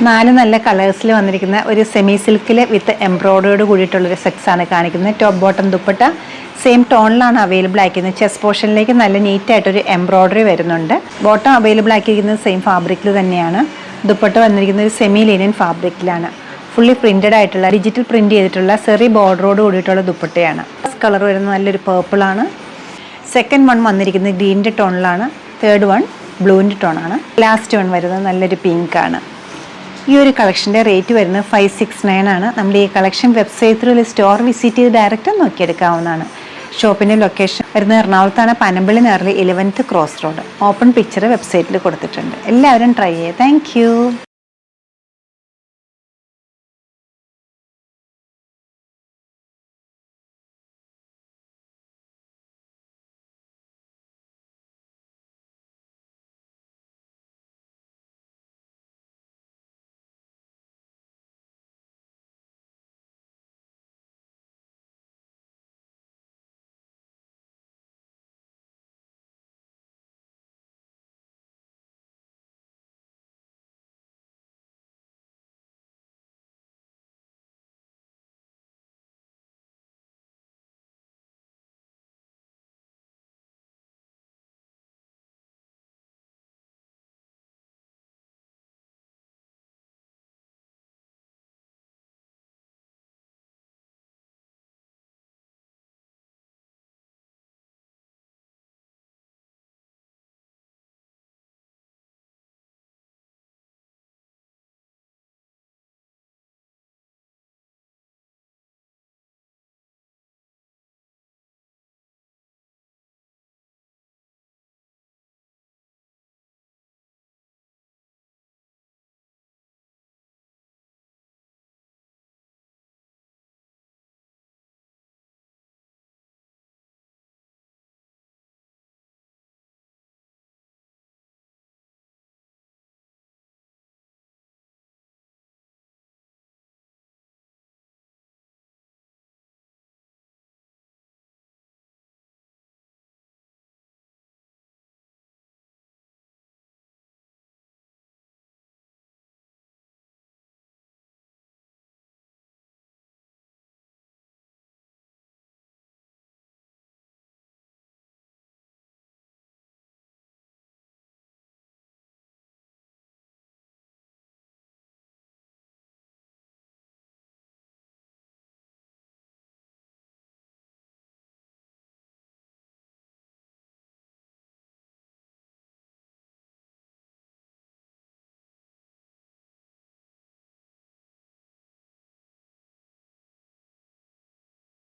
4 നല്ല കളേഴ്സിൽ വന്നിരിക്കുന്ന ഒരു സെമി സിൽക്കിൽ വിത്ത് എംബ്രോയിഡറിയോട് കൂടിയിട്ടുള്ളൊരു സെക്സാണ് കാണിക്കുന്നത്. ടോപ്പ് ബോട്ടം ദുപ്പട്ട സെയിം ടോണിലാണ് അവൈലബിൾ ആക്കിയിരുന്നത്. ചെസ്റ്റ് പോർഷനിലേക്ക് നല്ല നീറ്റായിട്ടൊരു എംബ്രോയിഡറി വരുന്നുണ്ട്. ബോട്ടം അവൈലബിൾ ആക്കിയിരിക്കുന്നത് സെയിം ഫാബ്രിക്കിൽ തന്നെയാണ്. ദുപ്പട്ട വന്നിരിക്കുന്നത് ഒരു സെമി ലിനൻ ഫാബ്രിക്കിലാണ്. ഫുള്ളി പ്രിൻറ്റഡ് ആയിട്ടുള്ള ഡിജിറ്റൽ പ്രിൻറ്റ് ചെയ്തിട്ടുള്ള സെറി ബോർഡറോട് കൂടിയിട്ടുള്ള ദുപ്പട്ടയാണ്. ഫസ്റ്റ് കളർ വരുന്നത് നല്ലൊരു പേർപ്പിളാണ്. സെക്കൻഡ് വൺ വന്നിരിക്കുന്നത് ഗ്രീനിൻ്റെ ടോണിലാണ്. തേർഡ് വൺ ബ്ലൂവിൻ്റെ ടോണാണ്. ലാസ്റ്റ് വൺ വരുന്നത് നല്ലൊരു പിങ്കാണ്. ഈ ഒരു കളക്ഷൻ്റെ റേറ്റ് വരുന്നത് 569 ആണ്. നമ്മുടെ ഈ collection website through store visit ചെയ്ത് ഡയറക്റ്റ് നോക്കിയെടുക്കാവുന്നതാണ്. ഷോപ്പിൻ്റെ ലൊക്കേഷൻ വരുന്നത് എറണാകുളത്താണ്, പനമ്പള്ളി നേറിൽ 11th cross road. Open picture വെബ്സൈറ്റിൽ കൊടുത്തിട്ടുണ്ട്. എല്ലാവരും ട്രൈ ചെയ്യുക. താങ്ക്